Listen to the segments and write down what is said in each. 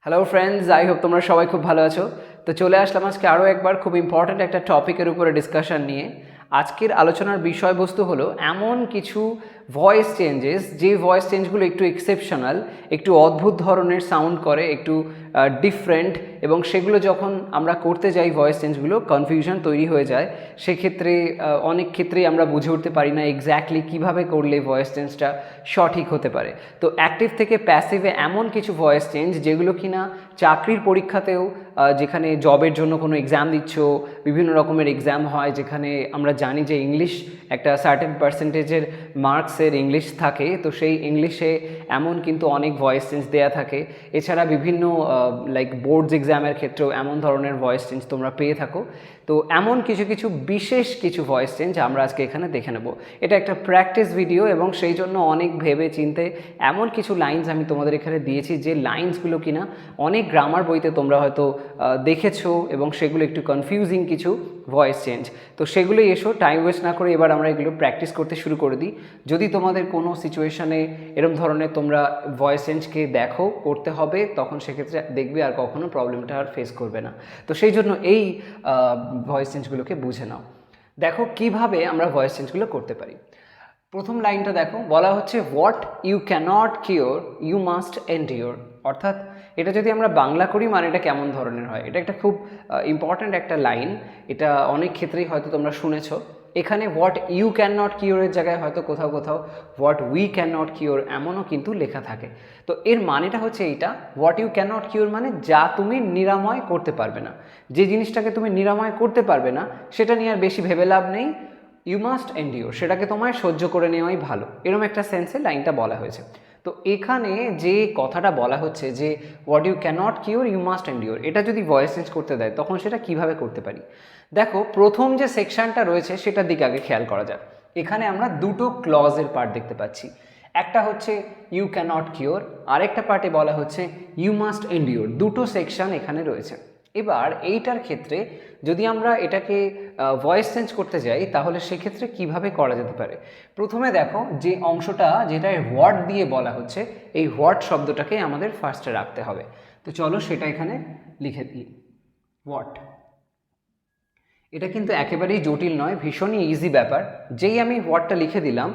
Hello friends, I hope তোমরা সবাই খুব ভালো আছো। তো চলে আসলাম আজকে আরও একবার খুব ইম্পর্ট্যান্ট একটা টপিকের উপরে ডিসকাশন নিয়ে। আজকের আলোচনার বিষয়বস্তু হলো এমন কিছু ভয়েস চেঞ্জেস, যে ভয়েস চেঞ্জগুলো একটু এক্সেপশনাল, একটু অদ্ভুত ধরনের সাউন্ড করে, একটু ডিফারেন্ট, এবং সেগুলো যখন আমরা করতে যাই ভয়েস চেঞ্জগুলো কনফিউশন তৈরি হয়ে যায়। সেক্ষেত্রে অনেক ক্ষেত্রেই আমরা বুঝে উঠতে পারি না এক্স্যাক্টলি কীভাবে করলে ভয়েস চেঞ্জটা সঠিক হতে পারে। তো অ্যাক্টিভ থেকে প্যাসিভে এমন কিছু ভয়েস চেঞ্জ যেগুলো কিনা চাকরির পরীক্ষাতেও, যেখানে জবের জন্য কোনো এক্সাম দিচ্ছ, বিভিন্ন রকমের এক্সাম হয় যেখানে আমরা জানি যে ইংলিশ একটা সার্টেন পার্সেন্টেজের মার্কসের ইংলিশ থাকে, তো সেই ইংলিশে এমন কিন্তু অনেক ভয়েস চেঞ্জ দেয়া থাকে। এছাড়া বিভিন্ন লাইক বোর্ডস এক্সামের ক্ষেত্রেও এমন ধরনের ভয়েস চেঞ্জ তোমরা পেয়ে থাকো। তো এমন কিছু কিছু বিশেষ কিছু ভয়েস চেঞ্জ আমরা আজকে এখানে দেখে নেব। এটা একটা প্র্যাকটিস ভিডিও এবং সেই জন্য অনেক ভেবে চিন্তে এমন কিছু লাইনস আমি তোমাদের এখানে দিয়েছি যে লাইন্সগুলো কিনা অনেক গ্রামার বইতে তোমরা হয়তো দেখেছো, এবং সেগুলো একটু কনফিউজিং কিছু ভয়েস চেঞ্জ। তো সেগুলোই এসো, টাইম ওয়েস্ট না করে এবার আমরা এগুলো প্র্যাকটিস করতে শুরু করে দিই। যদি তোমাদের কোনো সিচুয়েশানে এরম ধরনের তোমরা ভয়েস চেঞ্জকে দেখো করতে হবে, তখন সেক্ষেত্রে দেখবে আর কখনো প্রবলেমটা আর ফেস করবে না। তো সেই জন্য এই ভয়েস চেঞ্জগুলোকে বুঝে নাও। দেখো কিভাবে আমরা ভয়েস চেঞ্জগুলো করতে পারি। প্রথম লাইনটা দেখো, বলা হচ্ছে what you cannot cure you must endure. অর্থাৎ এটা যদি আমরা বাংলা করি মানে এটা কেমন ধরনের হয়, এটা একটা খুব ইম্পর্ট্যান্ট একটা লাইন। এটা অনেক ক্ষেত্রেই হয়তো তোমরা শুনেছো। এখানে হোয়াট ইউ ক্যান নট কিওরের জায়গায় হয়তো কোথাও কোথাও what we can not cure এমনও কিন্তু লেখা থাকে। তো এর মানেটা হচ্ছে এইটা, what you can not cure মানে যা তুমি নিরাময় করতে পারবে না, যে জিনিসটাকে তুমি নিরাময় করতে পারবে না সেটা নিয়ে আর বেশি ভেবে লাভ নেই। ইউ মাস্ট এন্ডিওর, সেটাকে তোমায় সহ্য করে নেওয়াই ভালো, এরকম একটা সেন্সে লাইনটা বলা হয়েছে। তো এখানে যে কথাটা বলা হচ্ছে যে what you cannot cure you must endure, এটা যদি ভয়েস চেঞ্জ করতে দেয় তখন সেটা কিভাবে করতে পারি। দেখো প্রথম যে সেকশনটা রয়েছে সেটার দিকে আগে খেয়াল করা যাক। এখানে আমরা দুটো ক্লজের পার্ট দেখতে পাচ্ছি। একটা হচ্ছে ইউ ক্যানট কিওর, আরেকটা পার্টে বলা হচ্ছে ইউ মাস্ট এন্ডিওর। দুটো সেকশন এখানে রয়েছে। এবার এইটার ক্ষেত্রে যদি আমরা এটাকে ভয়েস চেঞ্জ করতে যাই তাহলে সেক্ষেত্রে কিভাবে করা যেতে পারে। প্রথমে দেখো যে অংশটা যেটা হোয়াট দিয়ে বলা হচ্ছে, এই হোয়াট শব্দটাকে আমাদের ফার্স্টে রাখতে হবে। তো চলো সেটা এখানে লিখে দিই। হোয়াট, এটা কিন্তু একেবারেই জটিল নয়, ভীষণই ইজি ব্যাপার। যেই আমি হোয়াটটা লিখে দিলাম,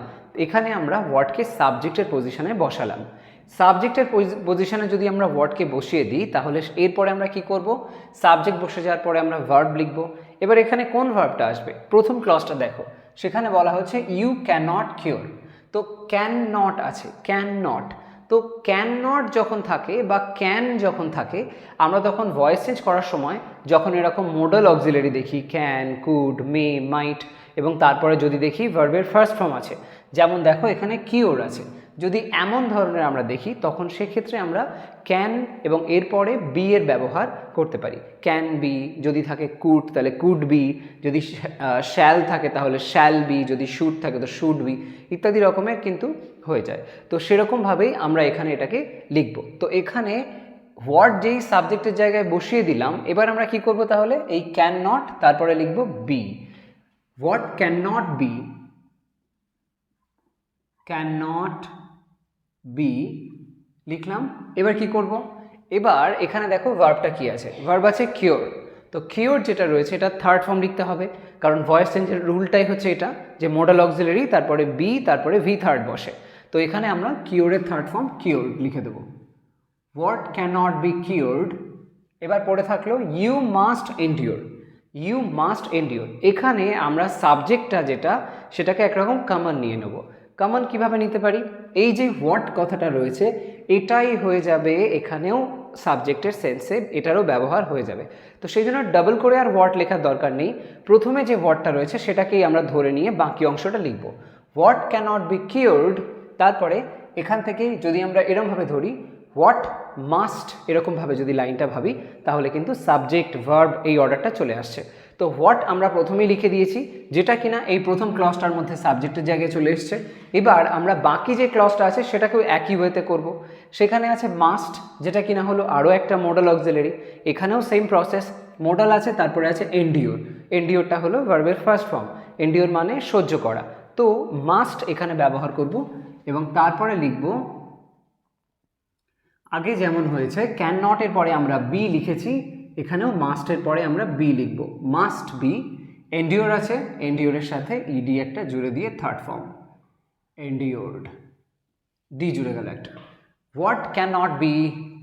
এখানে আমরা হোয়াটকে সাবজেক্টের পজিশনে বসালাম। সাবজেক্টের পজিশনে যদি আমরা হোয়াটকে বসিয়ে দিই তাহলে এরপরে আমরা কি করব, সাবজেক্ট বসে যাওয়ার পরে আমরা ভার্ব লিখব। এবার এখানে কোন ভার্বটা আসবে, প্রথম ক্লজটা দেখো, সেখানে বলা হচ্ছে ইউ ক্যান নট কিওর। তো ক্যান নট আছে, ক্যান নট। তো ক্যান নট যখন থাকে বা ক্যান যখন থাকে, আমরা তখন ভয়েস চেঞ্জ করার সময় যখন এরকম মোডাল অক্সিলারি দেখি, ক্যান, কুড, মে, মাইট, এবং তারপরে যদি দেখি ভার্বের ফার্স্ট ফর্ম আছে, যেমন দেখো এখানে কিওর আছে, যদি এমন ধরনের আমরা দেখি তখন সেক্ষেত্রে আমরা ক্যান এবং এরপরে বি এর ব্যবহার করতে পারি। ক্যান বি, যদি থাকে কুড তাহলে কুড বি, যদি শ্যাল থাকে তাহলে শ্যাল বি, যদি শুড থাকে তো শুড বি, ইত্যাদি রকমের কিন্তু হয়ে যায়। তো সেরকমভাবেই আমরা এখানে এটাকে লিখব। তো এখানে হোয়াট যেই সাবজেক্টের জায়গায় বসিয়ে দিলাম, এবার আমরা কি করব তাহলে, এই ক্যান নট তারপরে লিখব be. What can not be, can not be লিখলাম। এবার কি করব, এবার এখানে দেখো ভার্বটা কি আছে, ভার্ব আছে কিওর। তো কিওর যেটা রয়েছে এটা থার্ড ফর্ম লিখতে হবে, কারণ ভয়েস চেঞ্জের রুলটাই হচ্ছে এটা যে মোডাল অক্সিলারি তারপরে বি তারপরে ভি থার্ড বসে। তো এখানে আমরা কিওরের থার্ড ফর্ম কিওর লিখে দেবো। What can not be cured. এবার পড়ে থাকলো you must endure, you must endure. এখানে আমরা সাবজেক্টটা যেটা সেটাকে একরকম কমন নিয়ে নেব। কমন কিভাবে নিতে পারি, এই যে হোয়াট কথাটা রয়েছে এটাই হয়ে যাবে এখানেও সাবজেক্টের সেন্সে, এটারও ব্যবহার হয়ে যাবে। তো সেই জন্য ডাবল করে আর হোয়াট লেখার দরকার নেই, প্রথমে যে হোয়াটটা রয়েছে সেটাকেই আমরা ধরে নিয়ে বাকি অংশটা লিখব। হোয়াট ক্যান নট বি কিওরড, তারপরে এখান থেকেই যদি আমরা এরমভাবে ধরি হোয়াট মাস্ট, এরকমভাবে যদি লাইনটা ভাবি তাহলে কিন্তু সাবজেক্ট ভার্ব এই অর্ডারটা চলে আসছে। তো হোয়াট আমরা প্রথমেই লিখে দিয়েছি, যেটা কিনা এই প্রথম ক্লজটার মধ্যে সাবজেক্টের জায়গায় চলে এসছে। এবার আমরা বাকি যে ক্লজটা আছে সেটাকেও একই ওয়েতে করব। সেখানে আছে মাস্ট, যেটা কিনা হলো আরও একটা মোডাল অক্সিলারি, এখানেও সেম প্রসেস, মোডাল আছে তারপরে আছে এন্ডিওর। এন্ডিওরটা হলো ভার্বের ফার্স্ট ফর্ম, এন্ডিওর মানে সহ্য করা। তো মাস্ট এখানে ব্যবহার করব এবং তারপরে লিখব আগে যেমন হয়েছে ক্যান নটের পরে আমরা বি লিখেছি, এখানেও মাস্টের পরে আমরা বি লিখব, মাস্ট বি। এন্ডিওর আছে, এন্ডিওরের সাথে ইডি একটা জুড়ে দিয়ে থার্ড ফর্ম, এন্ডিওর্ড, ডি জুড়ে গেল একটা। What can not be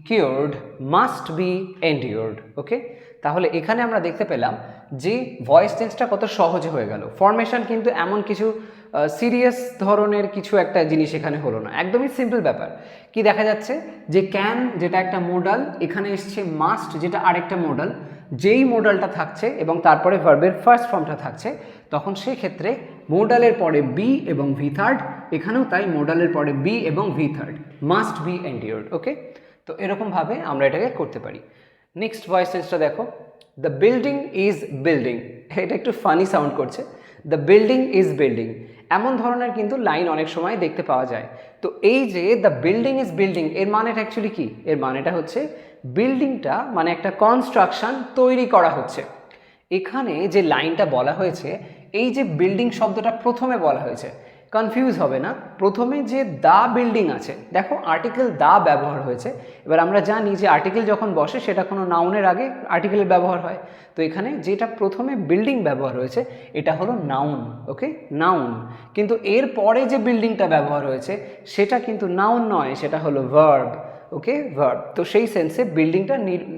cured must be endured. Okay, তাহলে এখানে আমরা দেখতে পেলাম যে ভয়েস চেঞ্জটা কত সহজে হয়ে গেল। ফরমেশন কিন্তু এমন কিছু সিরিয়াস ধরনের কিছু একটা জিনিস এখানে হলো না, একদমই সিম্পল ব্যাপার। কি দেখা যাচ্ছে যে ক্যান যেটা একটা মোডাল, এখানে এসছে মাস্ট যেটা আরেকটা মোডাল, যেই মোডালটা থাকছে এবং তারপরে ভার্বের ফার্স্ট ফর্মটা থাকছে, তখন সেই ক্ষেত্রে মোডালের পরে বি এবং ভি থার্ড, এখানেও তাই মোডালের পরে বি এবং V third, must be endured. ওকে, তো এরকমভাবে আমরা এটাকে করতে পারি। নেক্সট ভয়েস চেঞ্জটা দেখো, দ্য বিল্ডিং ইজ বিল্ডিং। এটা একটু ফানি সাউন্ড করছে, দ্য বিল্ডিং ইজ বিল্ডিং, এমন ধরনের কিন্তু লাইন অনেক সময় দেখতে পাওয়া যায়। তো এই যে দ্য বিল্ডিং ইজ বিল্ডিং, এর মানেটা অ্যাকচুয়ালি কি? এর মানেটা হচ্ছে বিল্ডিংটা মানে একটা কনস্ট্রাকশন তৈরি করা হচ্ছে। এখানে যে লাইনটা বলা হয়েছে, এই যে বিল্ডিং শব্দটা প্রথমে বলা হয়েছে, কনফিউজ হবে না, প্রথমে যে দা বিল্ডিং আছে, দেখো আর্টিকেল দা ব্যবহার হয়েছে। এবার আমরা জানি যে আর্টিকেল যখন বসে সেটা কোনো নাউনের আগে আর্টিকেলের ব্যবহার হয়। তো এখানে যেটা প্রথমে বিল্ডিং ব্যবহার হয়েছে এটা হলো নাউন। ওকে, নাউন। কিন্তু এর পরে যে বিল্ডিংটা ব্যবহার হয়েছে সেটা কিন্তু নাউন নয়, সেটা হলো ভার্ব। ওকে, ভার্ব। তো সেই সেন্সে বিল্ডিংটা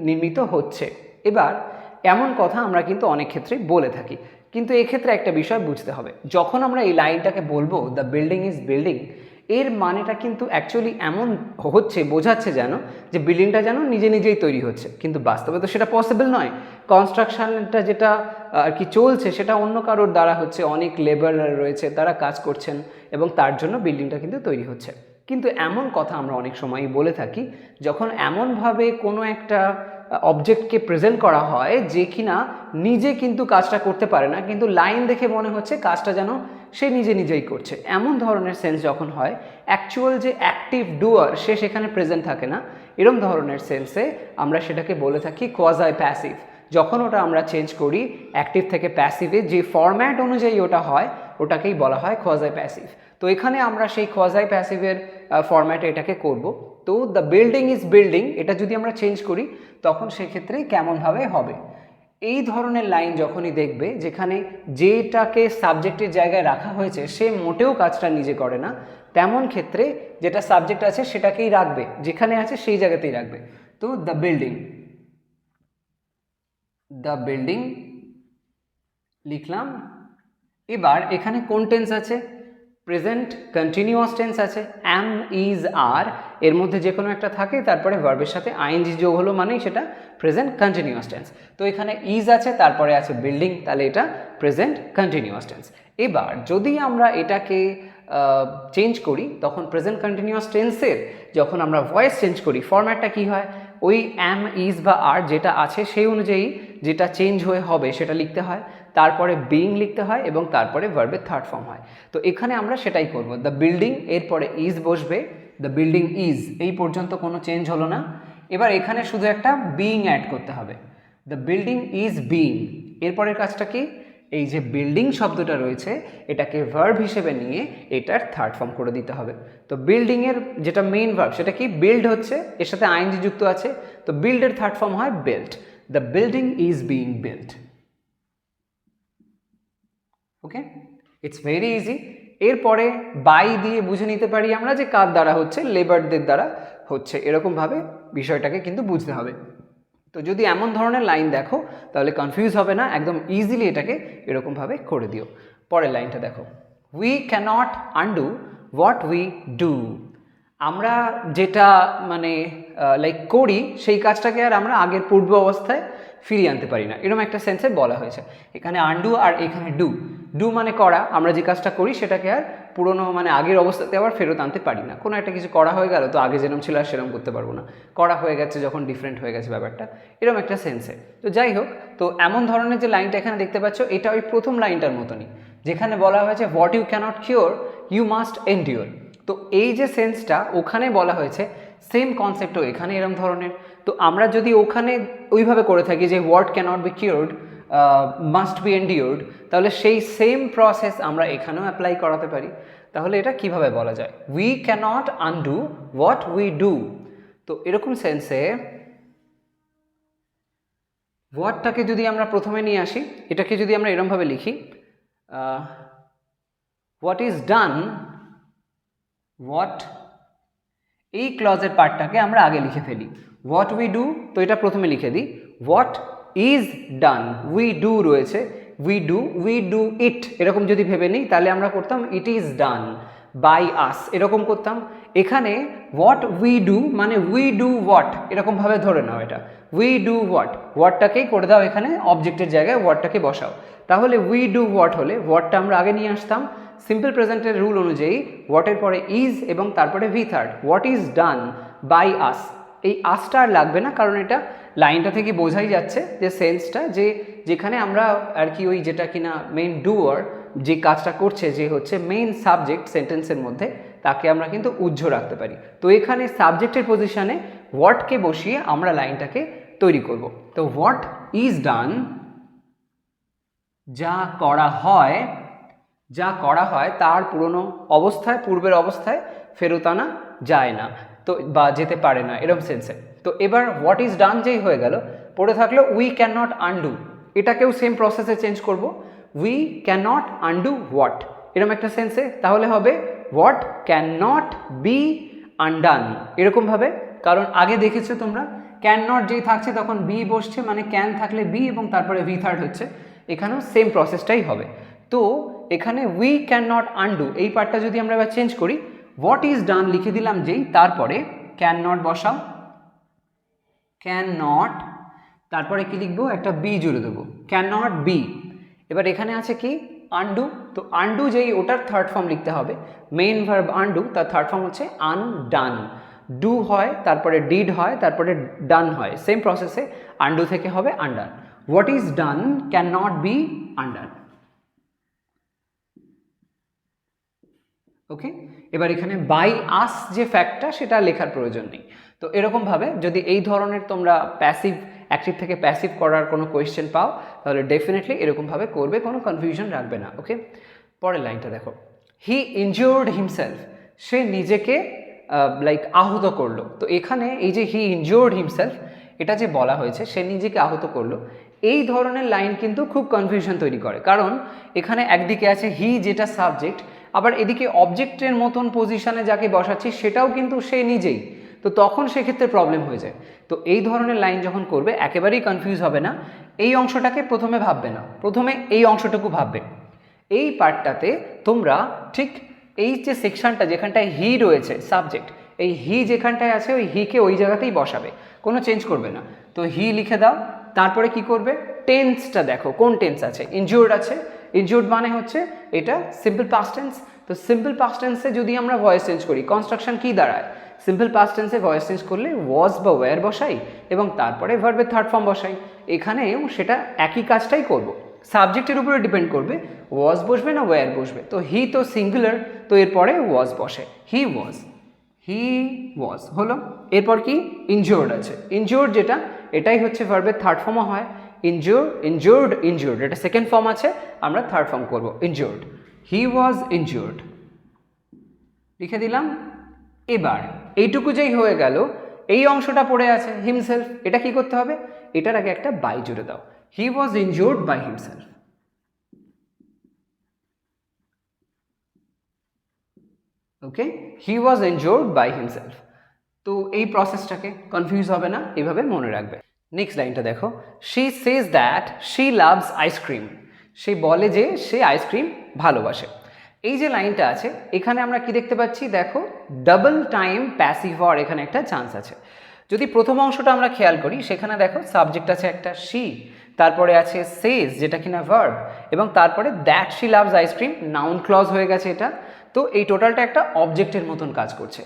নির্মিত হচ্ছে। এবার এমন কথা আমরা কিন্তু অনেক ক্ষেত্রে বলে থাকি, কিন্তু এক্ষেত্রে একটা বিষয় বুঝতে হবে, যখন আমরা এই লাইনটাকে বলবো দ্য বিল্ডিং ইজ বিল্ডিং, এর মানেটা কিন্তু অ্যাকচুয়ালি এমন হচ্ছে, বোঝাচ্ছে যেন যে বিল্ডিংটা যেন নিজে নিজেই তৈরি হচ্ছে, কিন্তু বাস্তবে তো সেটা পসিবল নয়। কনস্ট্রাকশনটা যেটা আর কি চলছে সেটা অন্য কারোর দ্বারা হচ্ছে, অনেক লেবার রয়েছে তারা কাজ করছেন এবং তার জন্য বিল্ডিংটা কিন্তু তৈরি হচ্ছে। কিন্তু এমন কথা আমরা অনেক সময়ই বলে থাকি যখন এমনভাবে কোনো একটা অবজেক্টকে প্রেজেন্ট করা হয় যে কিনা নিজে কিন্তু কাজটা করতে পারে না, কিন্তু লাইন দেখে মনে হচ্ছে কাজটা যেন সে নিজে নিজেই করছে, এমন ধরনের সেন্স যখন হয়, অ্যাকচুয়াল যে অ্যাক্টিভ ডুয়ার সে সেখানে প্রেজেন্ট থাকে না, এরম ধরনের সেন্সে আমরা সেটাকে বলে থাকি কোয়াজাই প্যাসিভ। যখন ওটা আমরা চেঞ্জ করি অ্যাক্টিভ থেকে প্যাসিভে, যে ফরম্যাট অনুযায়ী ওটা হয় ওটাকেই বলা হয় কোয়াজাই প্যাসিভ। তো এখানে আমরা সেই কোয়াজাই প্যাসিভের ফরম্যাটে এটাকে করব। তো দ্য বিল্ডিং ইজ বিল্ডিং এটা যদি আমরা চেঞ্জ করি তখন সেক্ষেত্রে কেমনভাবে হবে? এই ধরনের লাইন যখনই দেখবে যেখানে যেটাকে সাবজেক্টের জায়গায় রাখা হয়েছে সে মোটেও কাজটা নিজে করে না, তেমন ক্ষেত্রে যেটা সাবজেক্ট আছে সেটাকেই রাখবে, যেখানে আছে সেই জায়গাতেই রাখবে। তো দ্য বিল্ডিং, দ্য বিল্ডিং লিখলাম। এবার এখানে কোন টেন্স আছে? প্রেজেন্ট কন্টিনিউয়াস টেন্স আছে, অ্যাম, ইজ, আর, এর মধ্যে যে কোনো একটা থাকে, তারপরে ভার্বের সাথে আইএনজি যোগ হলো মানেই সেটা প্রেজেন্ট কন্টিনিউয়াস টেন্স। তো এখানে ইজ আছে, তারপরে আছে বিল্ডিং, তাহলে এটা প্রেজেন্ট কন্টিনিউয়াস টেন্স। এবার যদি আমরা এটাকে চেঞ্জ করি তখন প্রেজেন্ট কন্টিনিউয়াস টেন্সের যখন আমরা ভয়েস চেঞ্জ করি ফরম্যাটটা কি হয়? ওই অ্যাম, ইজ বা আর যেটা আছে সেই অনুযায়ী যেটা চেঞ্জ হয়ে হবে সেটা লিখতে হয়, তারপরে বিং লিখতে হয় এবং তারপরে ভার্বের থার্ড ফর্ম হয়। তো এখানে আমরা সেটাই করব, দ্য বিল্ডিং, এরপরে ইজ বসবে, দ্য বিল্ডিং ইজ, এই পর্যন্ত কোনো চেঞ্জ হলো না। এবার এখানে শুধু একটা বিং অ্যাড করতে হবে, দ্য বিল্ডিং ইজ বিং। এরপরের কাজটা কি? এই যে বিল্ডিং শব্দটা রয়েছে এটাকে ভার্ব হিসেবে নিয়ে এটার থার্ড ফর্ম করে দিতে হবে। তো বিল্ডিংয়ের যেটা মেইন ভার্ব সেটা কি? বিল্ড হচ্ছে, এর সাথে আইএনজি যুক্ত আছে, তো বিল্ডের থার্ড ফর্ম হয় built, the building is being built. Okay, it's very easy. এরপরে বাই দিয়ে বুঝে নিতে পারি আমরা যে কার দ্বারা হচ্ছে, লেবারদের দ্বারা হচ্ছে, এরকমভাবে বিষয়টাকে কিন্তু বুঝতে হবে। তো যদি এমন ধরনের লাইন দেখো তাহলে কনফিউজ হবে না, একদম ইজিলি এটাকে এরকমভাবে করে দিও। পরের লাইনটা দেখো, we cannot undo what we do. আমরা যেটা মানে লাইক করি সেই কাজটাকে আর আমরা আগের পূর্ব অবস্থায় ফিরিয়ে আনতে পারি না, এরকম একটা সেন্সে বলা হয়েছে। এখানে আনডু আর এখানে ডু। ডু মানে করা, আমরা যে কাজটা করি সেটাকে আর পুরোনো মানে আগের অবস্থাতে আবার ফেরত আনতে পারি না। কোনো একটা কিছু করা হয়ে গেল তো আগে যেরকম ছিল আর সেরকম করতে পারবো না, করা হয়ে গেছে যখন ডিফারেন্ট হয়ে গেছে ব্যাপারটা, এরকম একটা সেন্সে। তো যাই হোক, তো এমন ধরনের যে লাইনটা এখানে দেখতে পাচ্ছ এটা ওই প্রথম লাইনটার মতনই, যেখানে বলা হয়েছে what you cannot cure you must endure. তো এই যে সেন্সটা ওখানে বলা হয়েছে সেম কনসেপ্টও এখানে এরকম ধরনের। তো আমরা যদি ওখানে ওইভাবে করে থাকি যে what cannot be cured must be endured, তাহলে সেই সেম প্রসেস আমরা এখানেও অ্যাপ্লাই করাতে পারি। তাহলে এটা কিভাবে বলা যায়? We cannot undo what we do, তো এরকম সেন্সে হোয়াটটাকে যদি আমরা প্রথমে নিয়ে আসি, এটাকে যদি আমরা এরমভাবে লিখি, হোয়াট ইজ ডান, হোয়াট, এই ক্লজের পার্টটাকে আমরা আগে লিখে ফেলি। হোয়াট উই ডু, তো এটা প্রথমে লিখে দিই। What is done, we do রয়েছে, উই ডু ইট, এরকম যদি ভেবে নিই তাহলে আমরা করতাম ইট ইজ ডান বাই আস, এরকম করতাম। এখানে হোয়াট উই ডু মানে উই ডু হোয়াট, এরকমভাবে ধরে নাও এটা, উই ডু হোয়াট, হোয়াটটাকেই করে দাও এখানে অবজেক্টের জায়গায় হোয়াটটাকে বসাও। তাহলে উই ডু হোয়াট হলে হোয়াটটা আমরা আগে নিয়ে আসতাম। সিম্পল প্রেজেন্টের রুল অনুযায়ী হোয়াটের পরে ইজ এবং তারপরে V third, what is done by us. এই আসটা আর লাগবে না, কারণ এটা লাইনটা থেকে বোঝাই যাচ্ছে যে সেন্সটা, যে যেখানে আমরা আর কি ওই যেটা কিনা মেইন ডুয়ার যে কাজটা করছে, যে হচ্ছে মেইন সাবজেক্ট সেন্টেন্সের মধ্যে, তাকে আমরা কিন্তু উজ্জ্ব রাখতে পারি। তো এখানে সাবজেক্টের পজিশনে হোয়াটকে বসিয়ে আমরা লাইনটাকে তৈরি করব। তো হোয়াট ইজ ডান, যা করা হয়, যা করা হয় তার পুরনো অবস্থায়, পূর্বের অবস্থায় ফেরত আনা যায় না, তো বা যেতে পারে না, এরকম সেন্সে। তো এবার হোয়াট ইজ ডান যেই হয়ে গেল, পড়ে থাকলো উই ক্যান নট আনডু, এটাকেও সেম প্রসেসে চেঞ্জ করব, we can not undo what, এরকম একটা সেন্সে। তাহলে হবে what can not be undone, এরকমভাবে। কারণ আগে দেখেছো তোমরা, ক্যান নট যেই থাকছে তখন বি বসছে, মানে ক্যান থাকলে বি এবং তারপরে ভি থার্ড হচ্ছে, এখানেও সেম প্রসেসটাই হবে। তো এখানে উই ক্যান নট আনডু এই পার্টটা যদি আমরা এবার চেঞ্জ করি, হোয়াট ইজ ডান লিখে দিলাম যেই, তারপরে ক্যান নট বসাও, ক্যান নট, তারপরে কি লিখবো, একটা বি জুড়ে দেবো, ক্যান নট বি। এবার এখানে আছে কি আনডু, তো আনডু যেই ওটার থার্ড ফর্ম লিখতে হবে, মেইন ভার্ব আনডু, তার থার্ড ফর্ম হচ্ছে আনডান। ডু হয়, তারপরে ডিড হয়, তারপরে ডান হয়, সেম প্রসেসে আনডু থেকে হবে undone. What is done can not be undone. Okay, এবার এখানে বাই আস যে ফ্যাক্টটা সেটা লেখার প্রয়োজন নেই। তো এরকমভাবে যদি এই ধরনের তোমরা প্যাসিভ অ্যাক্টিভ থেকে প্যাসিভ করার কোনো কোয়েশ্চেন পাও, তাহলে ডেফিনেটলি এরকমভাবে করবে, কোনো কনফিউশন রাখবে না। ওকে, পরের লাইনটা দেখো, হি ইনজিওর্ড হিমসেলফ, সে নিজেকে আহত করলো। তো এখানে এই যে হি ইনজিওর্ড হিমসেলফ, এটা যে বলা হয়েছে সে নিজেকে আহত করলো, এই ধরনের লাইন কিন্তু খুব কনফিউশন তৈরি করে। কারণ এখানে একদিকে আছে হি যেটা সাবজেক্ট, আবার এদিকে অবজেক্টের মতন পজিশনে যাকে বসাচ্ছি সেটাও কিন্তু সে নিজেই, তো তখন সেক্ষেত্রে প্রবলেম হয়ে যায়। তো এই ধরনের লাইন যখন করবে একেবারেই কনফিউজ হবে না, এই অংশটাকে প্রথমে ভাববে না, প্রথমে এই অংশটুকু ভাববে। এই পার্টটাতে তোমরা ঠিক এই যে সেকশনটা যেখানটায় হি রয়েছে সাবজেক্ট, এই হি যেখানটায় আছে ওই হিকে ওই জায়গাতেই বসাবে, কোনো চেঞ্জ করবে না। তো হি লিখে দাও, তারপরে কি করবে, টেন্সটা দেখো কোন টেন্স আছে, ইনজিওর্ড আছে, ইনজিওর্ড মানে হচ্ছে এটা সিম্পল পাস্ট টেন্স। তো সিম্পল পাস্ট টেন্সে যদি আমরা ভয়েস চেঞ্জ করি, কনস্ট্রাকশন কি দাঁড়ায়, সিম্পল পাস্ট টেন্সে ভয়েস চেঞ্জ করলে ওয়াজ বা ওয়্যার বসাই এবং তারপরে ভার্বের থার্ড ফর্ম বসাই। এখানেও সেটা একই কাজটাই করব, সাবজেক্টের উপরে ডিপেন্ড করবে ওয়াজ বসবে না ওয়্যার বসবে। তো হি তো সিঙ্গুলার, তো এরপরে ওয়াজ বসে, হি ওয়াজ হলো। এরপর কি ইনজিওর্ড আছে, ইনজিওর্ড যেটা এটাই হচ্ছে ভার্বের থার্ড ফর্মও হয়, ইনজিওর্ড এটা সেকেন্ড ফর্ম আছে, আমরা থার্ড ফর্ম করব ইনজিওর্ড, হি ওয়াজ ইনজিওর্ড লিখে দিলাম। এবার এইটুকু যেই হয়ে গেল, এই অংশটা পড়ে আছে হিমসেলফ, এটা কি করতে হবে, এটার আগে একটা বাই জুড়ে দাও, he was injured by himself. Okay, he was injured by himself. তো এই প্রসেসটাকে কনফিউজ হবে না, এইভাবে মনে রাখবে। নেক্সট লাইনটা দেখো, she says that she loves ice cream, সে বলে যে সে আইসক্রিম ভালোবাসে। এই যে লাইনটা আছে এখানে আমরা কি দেখতে পাচ্ছি, দেখো ডাবল টাইম প্যাসিভ হওয়ার এখানে একটা চান্স আছে। যদি প্রথম অংশটা আমরা খেয়াল করি, সেখানে দেখো সাবজেক্ট আছে একটা শি, তারপরে আছে সেজ যেটা কিনা ভার্ব, এবং তারপরে that she loves ice cream noun clause হয়ে গেছে এটা। তো এই টোটালটা একটা অবজেক্টের মতন কাজ করছে।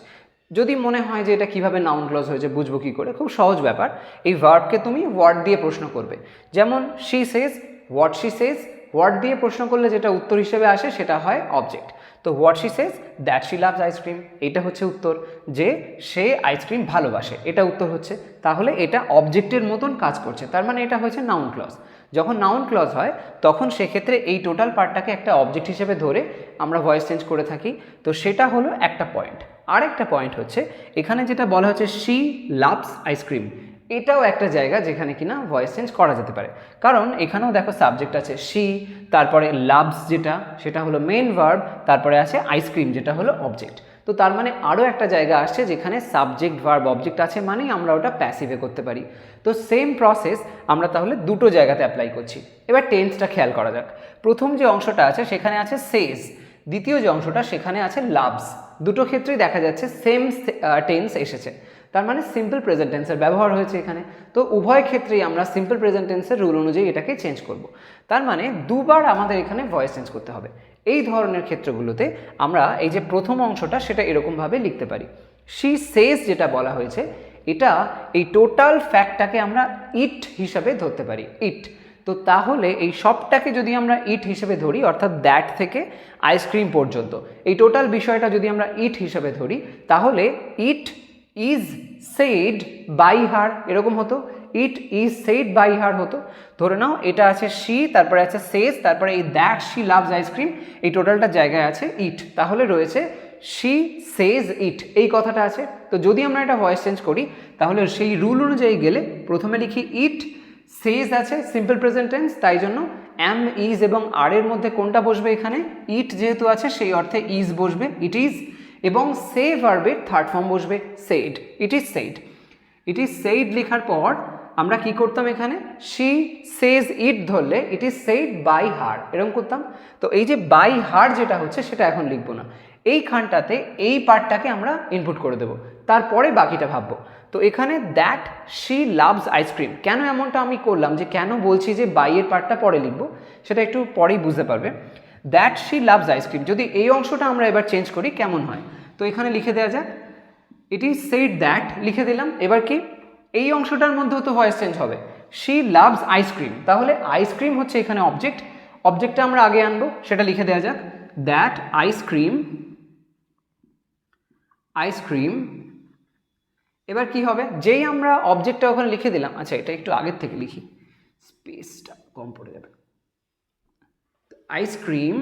যদি মনে হয় যে এটা কিভাবে নাউন ক্লজ হয়েছে বুঝবো কি করে, খুব সহজ ব্যাপার, এই ভার্বকে তুমি ওয়ার্ড দিয়ে প্রশ্ন করবে। যেমন she says, what she says, what দিয়ে প্রশ্ন করলে যেটা উত্তর হিসেবে আসে সেটা হয় অবজেক্ট। তো what she says that she loves ice cream, এটা হচ্ছে উত্তর, যে সে আইসক্রিম ভালোবাসে, এটা উত্তর হচ্ছে। তাহলে এটা অবজেক্টের মতন কাজ করছে, তার মানে এটা হচ্ছে নাউন ক্লজ। যখন নাউন ক্লজ হয় তখন সেক্ষেত্রে এই টোটাল পার্টটাকে একটা অবজেক্ট হিসেবে ধরে আমরা ভয়েস চেঞ্জ করে থাকি। তো সেটা হলো একটা পয়েন্ট। আরেকটা পয়েন্ট হচ্ছে এখানে যেটা বলা হচ্ছে শি লাভস আইসক্রিম, এটাও একটা জায়গা যেখানে কিনা ভয়েস চেঞ্জ করা যেতে পারে, কারণ এখানেও দেখো সাবজেক্ট আছে শি, তারপরে লাভস যেটা সেটা হলো মেন ভার্ব, তারপরে আছে আইসক্রিম যেটা হলো অবজেক্ট। তো তার মানে আরও একটা জায়গা আসছে যেখানে সাবজেক্ট ভার্ব অবজেক্ট আছে, মানেই আমরা ওটা প্যাসিভে করতে পারি। তো সেম প্রসেস আমরা তাহলে দুটো জায়গাতে অ্যাপ্লাই করছি। এবার টেন্সটা খেয়াল করা যাক। প্রথম যে অংশটা আছে সেখানে আছে সেজ, দ্বিতীয় যে অংশটা সেখানে আছে লাভস। দুটো ক্ষেত্রেই দেখা যাচ্ছে সেম টেন্স এসেছে, তার মানে সিম্পল প্রেজেন্ট টেন্সের ব্যবহার হয়েছে এখানে। তো উভয় ক্ষেত্রেই আমরা সিম্পল প্রেজেন্ট টেন্সের রুল অনুযায়ী এটাকে চেঞ্জ করব। তার মানে দুবার আমাদের এখানে ভয়েস চেঞ্জ করতে হবে। এই ধরনের ক্ষেত্রগুলোতে আমরা এই যে প্রথম অংশটা সেটা এরকমভাবে লিখতে পারি, শি সেজ যেটা বলা হয়েছে এটা এই টোটাল ফ্যাক্টটাকে আমরা ইট হিসাবে ধরতে পারি, ইট। তো তাহলে এই সবটাকে যদি আমরা ইট হিসেবে ধরি, অর্থাৎ দ্যাট থেকে আইসক্রিম পর্যন্ত এই টোটাল বিষয়টা যদি আমরা ইট হিসাবে ধরি, তাহলে it is said by her এরকম হতো, it is said by her হতো। ধরে নাও এটা আছে শি, তারপরে আছে সেজ, তারপরে এই দ্যাট শি লাভস আইসক্রিম, এই টোটালটা জায়গায় আছে ইট, তাহলে রয়েছে শি সেজ ইট, এই কথাটা আছে। তো যদি আমরা এটা ভয়েস চেঞ্জ করি তাহলে সেই রুল অনুযায়ী গেলে প্রথমে লিখি ইট, সেজ আছে সিম্পল প্রেজেন্ট টেন্স, তাই জন্য এম ইজ এবং আর এর মধ্যে কোনটা বসবে, এখানে ইট যেহেতু আছে সেই অর্থে ইজ বসবে, ইট ইজ, এবং সে ভার্বের থার্ড ফর্ম বসবে said, it is said. It is said লেখার পর আমরা কি করতাম, এখানে শি সেজ ইট ধরলে it is said by her এরকম করতাম। তো এই যে বাই হার যেটা হচ্ছে সেটা এখন লিখবো না, এইখানটাতে এই পার্টটাকে আমরা ইনপুট করে দেবো, তারপরে বাকিটা ভাববো। তো এখানে দ্যাট শি লাভস আইসক্রিম, কেন এমনটা আমি করলাম, যে কেন বলছি যে বাইয়ের পার্টটা পরে লিখবো সেটা একটু পরেই বুঝতে পারবে। দ্যাট শি লাভস আইসক্রিম, যদি এই অংশটা আমরা এবার চেঞ্জ করি কেমন হয়, তো এখানে লিখে দেওয়া যাক ইট ইজ সেড দ্যাট, লিখে দিলাম। এবার কি এই অংশটার মধ্যেও তো ভয়েস চেঞ্জ হবে, শি লাভস আইসক্রিম, তাহলে আইসক্রিম হচ্ছে এখানে অবজেক্ট, অবজেক্টটা আমরা আগে আনবো, সেটা লিখে দেওয়া যাক দ্যাট আইসক্রিম, আইসক্রিম। এবার কি হবে, যেই আমরা অবজেক্টটা ওখানে লিখে দিলাম, আচ্ছা এটা একটু আগের থেকে লিখি, স্পেসটা কম পড়ে যাবে, আইসক্রিম,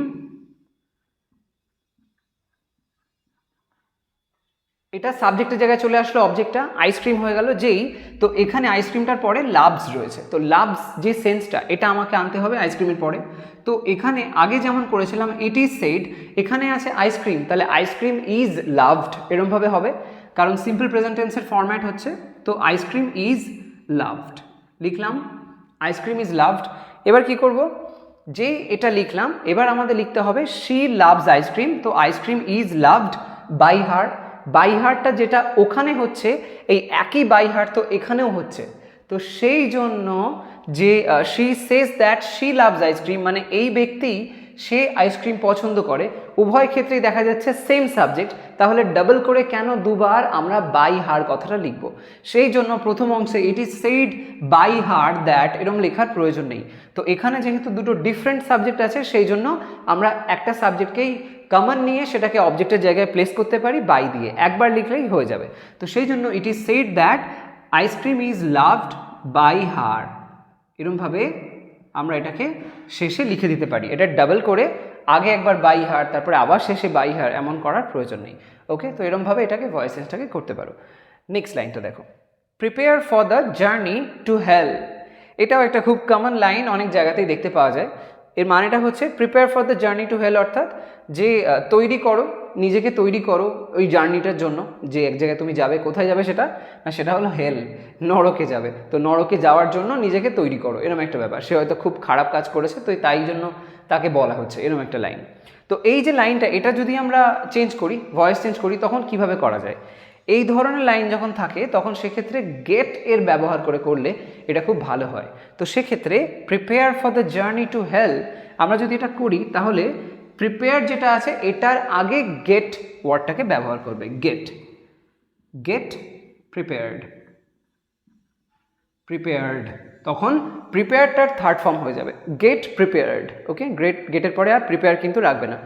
এটা সাবজেক্টের জায়গায় চলে আসলো, অবজেক্টটা আইসক্রিম হয়ে গেল যেই। তো এখানে আইসক্রিমটার পরে লাভস রয়েছে, তো লাভস যে সেন্সটা এটা আমাকে আনতে হবে আইসক্রিমের পরে। তো এখানে আগে যেমন করেছিলাম ইট ইজ সেড, এখানে আছে আইসক্রিম, তাহলে আইসক্রিম ইজ লাভড এরমভাবে হবে, কারণ সিম্পল প্রেজেন্ট টেন্সের ফরম্যাট হচ্ছে। তো আইসক্রিম ইজ লাভড লিখলাম, আইসক্রিম ইজ লাভড। এবার কি করব, যে এটা লিখলাম এবার আমাদের লিখতে হবে শি লাভস আইসক্রিম, তো ice cream is loved by her. By হারটা যেটা ওখানে হচ্ছে এই একই বাই হার তো এখানেও হচ্ছে, তো সেই জন্য যে she says that she loves ice cream, মানে এই ব্যক্তি সে আইসক্রিম পছন্দ করে, উভয় ক্ষেত্রেই দেখা যাচ্ছে সেম সাবজেক্ট, তাহলে ডাবল করে কেন দুবার আমরা বাই হার কথাটা লিখব, সেই জন্য প্রথম অংশে it is said by her that এরকম লেখার প্রয়োজন নেই। তো এখানে যেহেতু দুটো ডিফারেন্ট সাবজেক্ট আছে সেই জন্য আমরা একটা সাবজেক্টকেই কমন নিয়ে সেটাকে অবজেক্টের জায়গায় প্লেস করতে পারি বাই দিয়ে, একবার লিখলেই হয়ে যাবে। তো সেই জন্য it is said that ice cream is loved by her, এরকমভাবে আমরা এটাকে শেষে লিখে দিতে পারি। এটা ডাবল করে আগে একবার বাই হার তারপরে আবার শেষে বাই হার এমন করার প্রয়োজন নেই। ওকে, তো এরকমভাবে এটাকে ভয়েস চেঞ্জটাকে করতে পারো। নেক্সট লাইনটা দেখো, prepare for the journey to hell, এটাও একটা খুব কমন লাইন, অনেক জায়গাতেই দেখতে পাওয়া যায়। এর মানেটা হচ্ছে prepare for the journey to hell, অর্থাৎ যে তৈরি করো, নিজেকে তৈরি করো ওই জার্নিটার জন্য, যে এক জায়গায় তুমি যাবে, কোথায় যাবে সেটা না, সেটা হলো হেল, নরকে যাবে, তো নরকে যাওয়ার জন্য নিজেকে তৈরি করো, এরকম একটা ব্যাপার। সে হয়তো খুব খারাপ কাজ করেছে, তো তাই জন্য তাকে বলা হচ্ছে, এরকম একটা লাইন। তো এই যে লাইনটা, এটা যদি আমরা চেঞ্জ করি, ভয়েস চেঞ্জ করি, তখন কিভাবে করা যায়, এই ধরনের লাইন যখন থাকে তখন সেক্ষেত্রে গেট এর ব্যবহার করে করলে এটা খুব ভালো হয়। তো সেক্ষেত্রে prepare for the journey to hell আমরা যদি এটা করি, তাহলে প্রিপেয়ার যেটা আছে এটার আগে গেট ওয়ার্ডটাকে ব্যবহার করবে, গেট, গেট প্রিপেয়ার্ড, প্রিপেয়ার্ড, তখন প্রিপেয়ারটার থার্ড ফর্ম হয়ে যাবে গেট প্রিপেয়ার্ড। ওকে, গেটের পরে আর প্রিপেয়ার কিন্তু রাখবে না,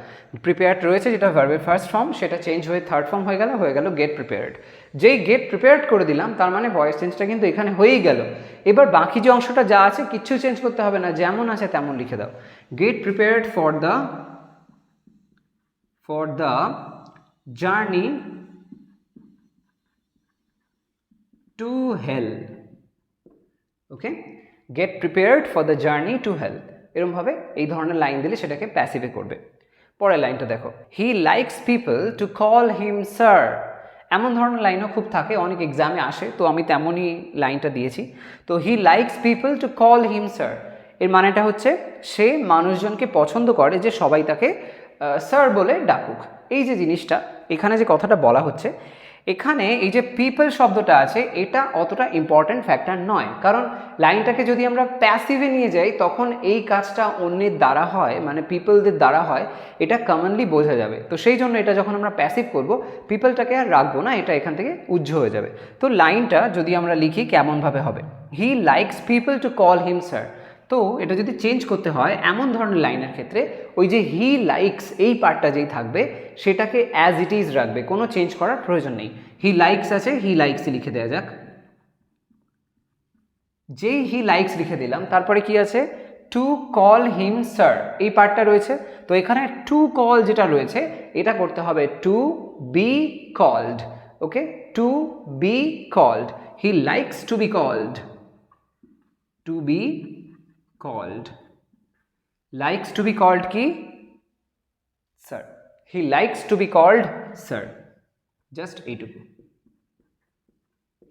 প্রিপেয়ার্ড রয়েছে যেটা ভার্বের ফার্স্ট ফর্ম, সেটা চেঞ্জ হয়ে থার্ড ফর্ম হয়ে গেল গেট প্রিপেয়ার্ড। যেই গেট প্রিপেয়ার্ড করে দিলাম তার মানে ভয়েস চেঞ্জটা কিন্তু এখানে হয়েই গেল। এবার বাকি যে অংশটা যা আছে কিচ্ছু চেঞ্জ করতে হবে না, যেমন আছে তেমন লিখে দাও, get prepared for the journey to hell. Okay, get prepared for the journey to hell, এরকমভাবে এই ধরনের লাইন দিলে সেটাকে প্যাসিভে করবে। পরের লাইনটা দেখো, he likes people to call him sir. এমন ধরনের লাইনও খুব থাকে, অনেক এক্সামে আসে, তো আমি তেমনই লাইনটা দিয়েছি। তো he likes people to call him sir, এর মানেটা হচ্ছে সে মানুষজনকে পছন্দ করে যে সবাই তাকে স্যার বলে ডাকুক। এই যে জিনিসটা এখানে যে কথাটা বলা হচ্ছে, এখানে এই যে পিপল শব্দটা আছে এটা অতটা ইম্পর্ট্যান্ট ফ্যাক্টর নয়, কারণ লাইনটাকে যদি আমরা প্যাসিভে নিয়ে যাই তখন এই কাজটা অন্যের দ্বারা হয়, মানে পিপলদের দ্বারা হয়, এটা কমনলি বোঝা যাবে। তো সেই জন্য এটা যখন আমরা প্যাসিভ করব, পিপলটাকে আর রাখবো না, এটা এখান থেকে উজ্জ্ব হয়ে যাবে। তো লাইনটা যদি আমরা লিখি কেমনভাবে হবে, he likes people to call him sir. তো এটা যদি চেঞ্জ করতে হয় এমন ধরনের লাইনের ক্ষেত্রে, ওই যে হি লাইকস এই পার্টটা যেই থাকবে সেটাকে অ্যাজ ইট ইজ রাখবে, কোনো চেঞ্জ করার প্রয়োজন নেই। হি লাইকস আছে, হি লাইকসই লিখে দেওয়া যাক। যেই হি লাইকস লিখে দিলাম তারপরে কি আছে, টু কল হিম স্যার এই পার্টটা রয়েছে। তো এখানে টু কল যেটা রয়েছে এটা করতে হবে to be called. Okay, to be called, he likes to be called, to be called, likes to be called কি sir, he likes to be called sir, just এইটুকু।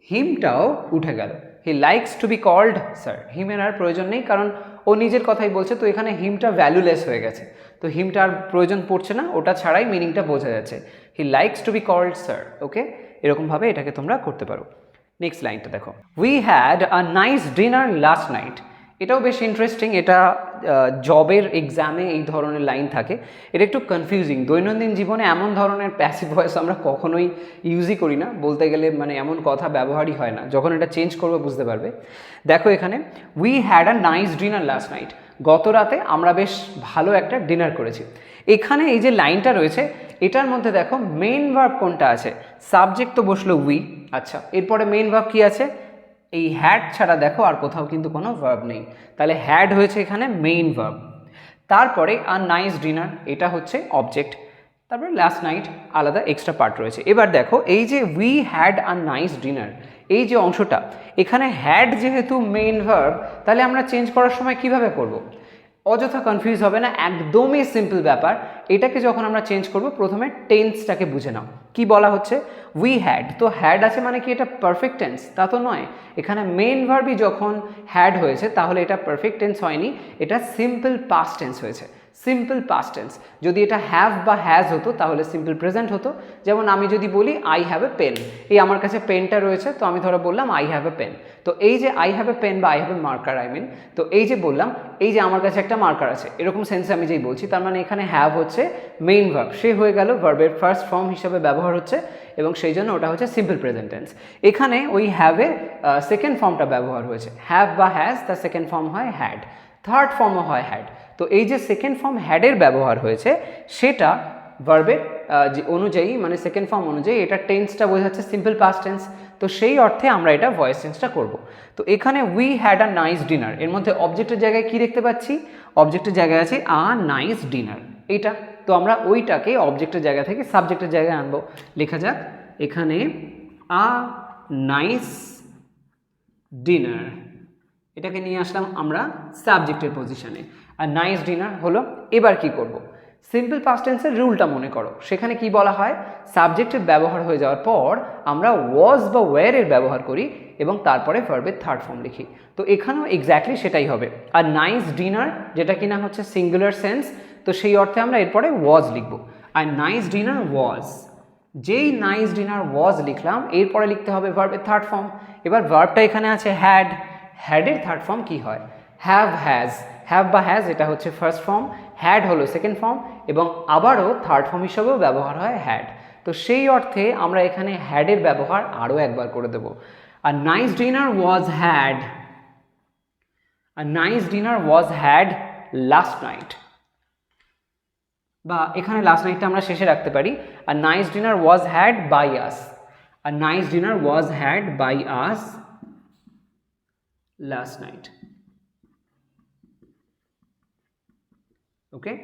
হিমটাও উঠে গেল, he likes to be called sir, হিমের আর প্রয়োজন নেই কারণ ও নিজের কথাই বলছে, তো এখানে হিমটা ভ্যালুলেস হয়ে গেছে, তো হিমটা আর প্রয়োজন পড়ছে না, ওটা ছাড়াই মিনিংটা বোঝা যাচ্ছে, he likes to be called sir। ওকে, এরকমভাবে এটাকে তোমরা করতে পারো। নেক্সট লাইনটা দেখো, we had a nice dinner last night। এটাও বেশ ইন্টারেস্টিং, এটা জবের এক্সামে এই ধরনের লাইন থাকে, এটা একটু কনফিউজিং। দৈনন্দিন জীবনে এমন ধরনের প্যাসিভ ভয়েস আমরা কখনোই ইউজই করি না, বলতে গেলে মানে এমন কথা ব্যবহারই হয় না, যখন এটা চেঞ্জ করবে বুঝতে পারবে। দেখো এখানে we had a nice dinner last night, গত রাতে আমরা বেশ ভালো একটা ডিনার করেছি। এখানে এই যে লাইনটা রয়েছে এটার মধ্যে দেখো মেইন ভার্ব কোনটা আছে, সাবজেক্ট তো বসলো উই, আচ্ছা এরপরে মেইন ভার্ব কি আছে, এই হ্যাড ছাড়া দেখো আর কোথাও কিন্তু কোনো ভার্ব নেই, তাহলে হ্যাড হয়েছে এখানে মেইন ভার্ব। তারপরে আ নাইস ডিনার এটা হচ্ছে অবজেক্ট, তারপরে লাস্ট নাইট আলাদা এক্সট্রা পার্ট রয়েছে। এবার দেখো এই যে we had a nice dinner এই যে অংশটা, এখানে হ্যাড যেহেতু মেইন ভার্ব, তাহলে আমরা চেঞ্জ করার সময় কিভাবে করব, অযথা কনফিউজ হবে না, একদমই সিম্পল ব্যাপার। এটাকে যখন আমরা চেঞ্জ করব প্রথমে টেন্সটাকে বুঝে নাও, কি বলা হচ্ছে উই হ্যাড, তো হ্যাড আছে মানে কি এটা পারফেক্ট টেন্স, তা তো নয়, এখানে মেইন ভার্বই যখন হ্যাড হয়েছে তাহলে এটা পারফেক্ট টেন্স হয়নি, এটা সিম্পল পাস্ট টেন্স হয়েছে, সিম্পল পাস্ট টেন্স। যদি এটা হ্যাভ বা হ্যাজ হতো তাহলে সিম্পল প্রেজেন্ট হতো। যেমন আমি যদি বলি আই হ্যাভ এ পেন, এই আমার কাছে পেনটা রয়েছে, তো আমি ধরো বললাম আই হ্যাভ এ পেন, তো এই যে আই হ্যাভ এ পেন বা আই হ্যাভ এ মার্কার তো এই যে বললাম এই যে আমার কাছে একটা মার্কার আছে, এরকম সেন্সে আমি যেই বলছি, তার মানে এখানে হ্যাভ হচ্ছে মেইন ভার্ব, সে হয়ে গেল ভার্বের ফার্স্ট ফর্ম হিসেবে ব্যবহার হচ্ছে, এবং সেই জন্য ওটা হচ্ছে সিম্পল প্রেজেন্ট টেন্স। এখানে ওই হ্যাভের সেকেন্ড ফর্মটা ব্যবহার হয়েছে, হ্যাভ বা হ্যাজ, তার সেকেন্ড ফর্ম হয় হ্যাড, থার্ড ফর্মও হয় হ্যাড। তো এই যে সেকেন্ড ফর্ম হ্যাডের ব্যবহার হয়েছে সেটা ভার্বের যে অনুযায়ী, মানে সেকেন্ড ফর্ম অনুযায়ী এটা টেন্সটা বোঝাচ্ছে সিম্পল পাস্ট টেন্স, তো সেই অর্থে আমরা এটা ভয়েস চেঞ্জটা করব। তো এখানে we had a nice dinner, এর মধ্যে অবজেক্টের জায়গায় কি দেখতে পাচ্ছি, অবজেক্টের জায়গায় আছে আ নাইস ডিনার এইটা, তো আমরা ওইটাকে অবজেক্টের জায়গা থেকে সাবজেক্টের জায়গায় আনবো। লেখা যাক এখানে আ নাইস ডিনার, এটাকে নিয়ে আসলাম আমরা সাবজেক্টের পজিশনে, আর নাইস ডিনার হলো। এবার কি করব, সিম্পল পাস্ট টেন্সের রুলটা মনে করো, সেখানে কি বলা হয়, সাবজেক্টের ব্যবহার হয়ে যাওয়ার পর আমরা ওয়াজ বা ওয়্যার এর ব্যবহার করি এবং তারপরে ভার্বের থার্ড ফর্ম লিখি। তো এখানেও এক্স্যাক্টলি সেটাই হবে। আর নাইস ডিনার যেটা কিনা হচ্ছে সিঙ্গুলার সেন্স, তো সেই অর্থে আমরা এরপরে ওয়াজ লিখব। আর নাইস ডিনার ওয়াজ, যেই নাইস ডিনার ওয়াজ লিখলাম এরপরে লিখতে হবে ভার্বের থার্ড ফর্ম। এবার ভার্বটা এখানে আছে হ্যাড, হ্যাডের থার্ড ফর্ম কি হয়, হ্যাভ হ্যাজ, হ্যাভ বা হ্যাজ এটা হচ্ছে ফার্স্ট ফর্ম, হ্যাড হলো সেকেন্ড ফর্ম, এবং আবারও থার্ড ফর্ম হিসেবেও ব্যবহার হয় হ্যাড। তো সেই অর্থে আমরা এখানে হ্যাডের ব্যবহার আরও একবার করে দেব। A nice dinner was had, a nice dinner was had last night, বা এখানে লাস্ট নাইটটা আমরা শেষে রাখতে পারি, a nice dinner was had by us, a nice dinner was had by us last night. Okay,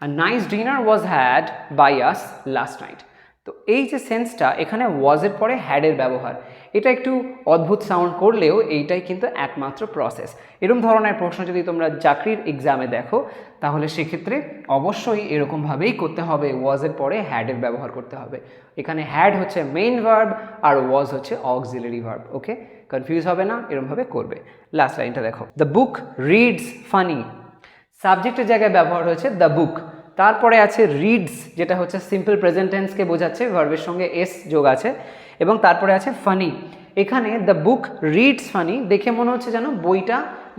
a nice dinner was had by us last night. তো এই যে সেন্সটা এখানে ওয়াজের পরে হ্যাডের ব্যবহার, এটা একটু অদ্ভুত সাউন্ড করলেও এইটাই কিন্তু একমাত্র প্রসেস। এরকম ধরনের প্রশ্ন যদি তোমরা চাকরির এক্সামে দেখো তাহলে সেক্ষেত্রে অবশ্যই এরকমভাবেই করতে হবে, ওয়াজের পরে হ্যাডের ব্যবহার করতে হবে। এখানে হ্যাড হচ্ছে মেইন ভার্ব আর ওয়াজ হচ্ছে অক্সিলারি ভার্ব। ওকে, কনফিউজ হবে না, এরকমভাবে করবে। লাস্ট লাইনটা দেখো, দ্য বুক রিডস ফানি, সাবজেক্টের জায়গায় ব্যবহার হয়েছে দ্য বুক, তারপরে আছে রিডস যেটা হচ্ছে সিম্পল প্রেজেন্ট টেন্সকে বোঝাচ্ছে, ভার্বের সঙ্গে এস যোগ আছে, এবং তারপরে আছে ফানি। এখানে দ্য বুক রিডস ফানি দেখে মনে হচ্ছে যেন বইটা,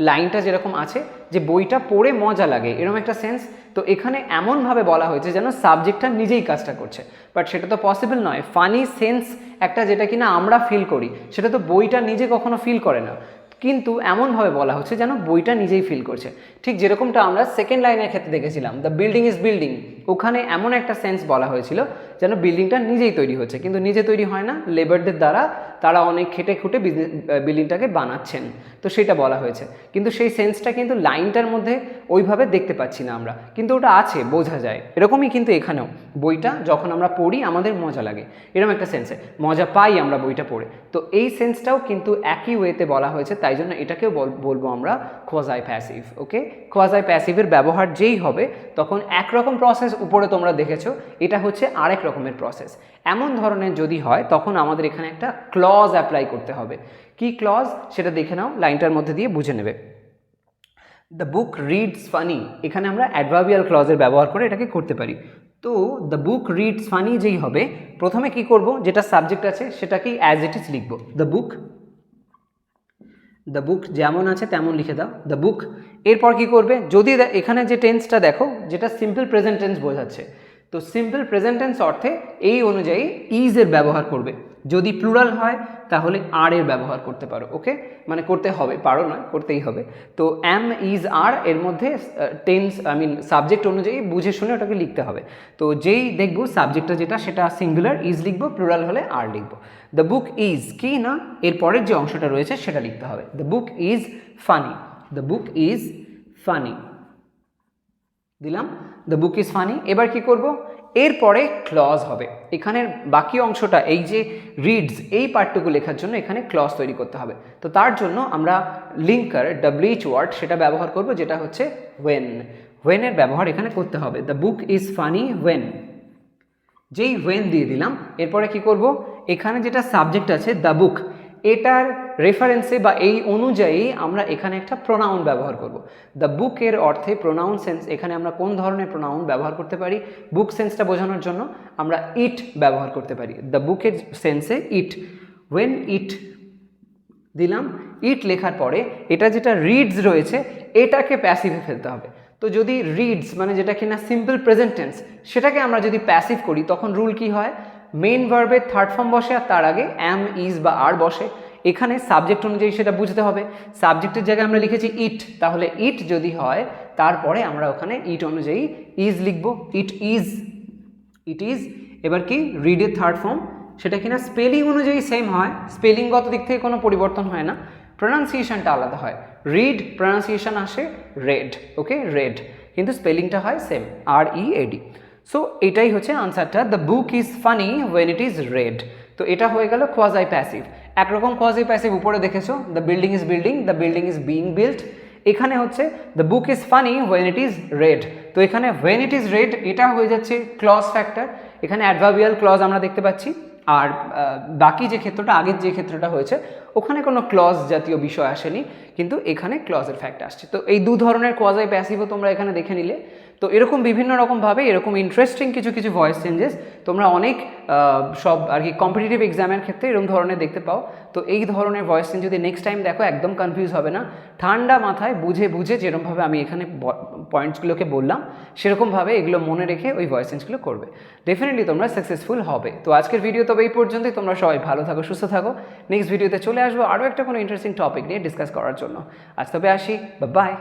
লাইনটা যেরকম আছে যে বইটা পড়ে মজা লাগে এরকম একটা সেন্স। তো এখানে এমনভাবে বলা হয়েছে যেন সাবজেক্টটা নিজেই কাজটা করছে, বাট সেটা তো পসিবল নয়। ফানি সেন্স একটা যেটা কিনা আমরা ফিল করি, সেটা তো বইটা নিজে কখনো ফিল করে না, কিন্তু এমনভাবে বলা হচ্ছে যেন বইটা নিজেই ফিল করছে। ঠিক যেরকমটা আমরা সেকেন্ড লাইনের ক্ষেত্রে দেখেছিলাম, দ্য বিল্ডিং ইজ বিল্ডিং, ওখানে এমন একটা সেন্স বলা হয়েছিল যেন বিল্ডিংটা নিজেই তৈরি হচ্ছে, কিন্তু নিজে তৈরি হয় না, লেবারদের দ্বারা তারা অনেক খেটে খুঁটে বিল্ডিংটাকে বানাচ্ছেন, তো সেটা বলা হয়েছে। কিন্তু সেই সেন্সটা কিন্তু লাইনটার মধ্যে ওইভাবে দেখতে পাচ্ছি না আমরা, কিন্তু ওটা আছে, বোঝা যায়। এরকমই কিন্তু এখানেও বইটা যখন আমরা পড়ি আমাদের মজা লাগে, এরকম একটা সেন্সে মজা পাই আমরা বইটা পড়ে। তো এই সেন্সটাও কিন্তু একই ওয়েতে বলা হয়েছে, তাই জন্য এটাকেও বলবো আমরা কোয়াজাই প্যাসিভ। ওকে, কোয়াজাই প্যাসিভের ব্যবহার যেই হবে তখন একরকম প্রসেস উপরে তোমরা দেখেছো, এটা হচ্ছে আরেক রকমের প্রসেস। এমন ধরনের যদি হয় তখন আমাদের এখানে একটা ক্লজ অ্যাপ্লাই করতে হবে। কি ক্লজ সেটা দেখে নাও, লাইনটার মধ্যে দিয়ে বুঝে নেবে। দ্য বুক রিডস ফানি, এখানে আমরা অ্যাডভার্বিয়াল ক্লজের ব্যবহার করে এটাকে করতে পারি। তো দ্য বুক রিডস ফানি যেই হবে, প্রথমে কি করব, যেটা সাবজেক্ট আছে সেটাকেই অ্যাজ ইট ইজ লিখবো, দ্য বুক। দ্য বুক যেমন আছে তেমন লিখে দাও, দ্য বুক। এরপর কি করবে, যদি এখানে যে টেন্সটা দেখো যেটা সিম্পল প্রেজেন্ট টেন্স বোঝাচ্ছে, তো সিম্পল প্রেজেন্ট টেন্স অর্থে এই অনুযায়ী ইজের ব্যবহার করবে। যদি প্লুরাল হয় তাহলে আর এর ব্যবহার করতে পারো। ওকে, মানে করতে হবে, পারো না, করতেই হবে। তো অ্যাম ইজ আর এর মধ্যে টেন্স সাবজেক্ট অনুযায়ী বুঝে শুনে ওটাকে লিখতে হবে। তো যেই দেখবো সাবজেক্টটা যেটা সেটা সিঙ্গুলার ইজ লিখবো, প্লুরাল হলে আর লিখবো। দ্য বুক ইজ কি না, এর পরের যে অংশটা রয়েছে সেটা লিখতে হবে, the book is funny. The book is funny দিলাম, দ্য বুক ইজ ফানি। এবার কি করব, এরপরে ক্লজ হবে। এখানের বাকি অংশটা, এই যে রিডস, এই পার্টটুকু লেখার জন্য এখানে ক্লজ তৈরি করতে হবে। তো তার জন্য আমরা লিঙ্কার WH ওয়ার্ড সেটা ব্যবহার করব, যেটা হচ্ছে ওয়েন। ওয়েনের ব্যবহার এখানে করতে হবে, the book is funny when. যেই ওয়েন দিয়ে দিলাম, এরপরে কি করব, এখানে যেটা সাবজেক্ট আছে দ্য বুক, এটার রেফারেন্সে বা এই অনুযায়ী আমরা এখানে একটা প্রোনাউন ব্যবহার করব। দ্য বুকের অর্থে প্রোনাউন সেন্স, এখানে আমরা কোন ধরনের প্রোনাউন ব্যবহার করতে পারি, বুক সেন্সটা বোঝানোর জন্য আমরা ইট ব্যবহার করতে পারি। দ্য বুকের সেন্সে ইট, ওয়েন ইট দিলাম। ইট লেখার পরে এটা যেটা রিডস রয়েছে এটাকে প্যাসিভে ফেলতে হবে। তো যদি রিডস মানে যেটা কিনা সিম্পল প্রেজেন্ট টেন্স, সেটাকে আমরা যদি প্যাসিভ করি তখন রুল কি হয়, মেইন ভার্বের থার্ড ফর্ম বসে আর তার আগে অ্যাম ইজ বা আর বসে। এখানে সাবজেক্ট অনুযায়ী সেটা বুঝতে হবে, সাবজেক্টের জায়গায় আমরা লিখেছি ইট, তাহলে ইট যদি হয় তারপরে আমরা ওখানে ইট অনুযায়ী ইজ লিখবো, ইট ইজ, ইট ইজ। এবার কি, রিডের থার্ড ফর্ম সেটা কিনা স্পেলিং অনুযায়ী সেম হয়, স্পেলিংগত দিক থেকে কোনো পরিবর্তন হয় না, প্রোনাউন্সিয়েশনটা আলাদা হয়। রিড প্রোনাউন্সিয়েশন আসে রেড, ওকে রেড, কিন্তু স্পেলিংটা হয় সেম, READ। সো এটাই হচ্ছে আনসারটা, the book is funny when it is read. তো এটা হয়ে গেল কোয়াজাই প্যাসিভ। একরকম কোয়াজাই প্যাসিভ উপরে দেখেছো, the building is building, the building is being built. এখানে হচ্ছে the book is funny when it is read. তো এখানে ওয়েন ইট ইজ রেড এটা হয়ে যাচ্ছে ক্লজ ফ্যাক্টর, এখানে অ্যাডভার্বিয়াল ক্লজ আমরা দেখতে পাচ্ছি। আর বাকি যে ক্ষেত্রটা, আগের যে ক্ষেত্রটা হয়েছে ওখানে কোনো ক্লজ জাতীয় বিষয় আসেনি, কিন্তু এখানে ক্লজের ফ্যাক্ট আসছে। তো এই দু ধরনের কোয়াজাই প্যাসিভও তোমরা এখানে দেখে নিলে। তো এরকম বিভিন্ন রকমভাবে এরকম ইন্টারেস্টিং কিছু কিছু ভয়েস চেঞ্জেস তোমরা অনেক সব আর কি কম্পিটিটিভ এক্সামের ক্ষেত্রে এরকম ধরনের দেখতে পাও। তো এই ধরনের ভয়েস চেঞ্জ যদি নেক্সট টাইম দেখো একদম কনফিউজ হবে না, ঠান্ডা মাথায় বুঝে বুঝে যেরকমভাবে আমি এখানে পয়েন্টসগুলোকে বললাম সেরকমভাবে এগুলো মনে রেখে ওই ভয়েস চেঞ্জগুলো করবে, ডেফিনেটলি তোমরা সাকসেসফুল হবে। তো আজকের ভিডিও তবে এই পর্যন্তই, তোমরা সবাই ভালো থাকো, সুস্থ থাকো। নেক্সট ভিডিওতে চলে আসবো আরও একটা কোনো ইন্টারেস্টিং টপিক নিয়ে ডিসকাস করার জন্য। আজ তবে আসি, বাই।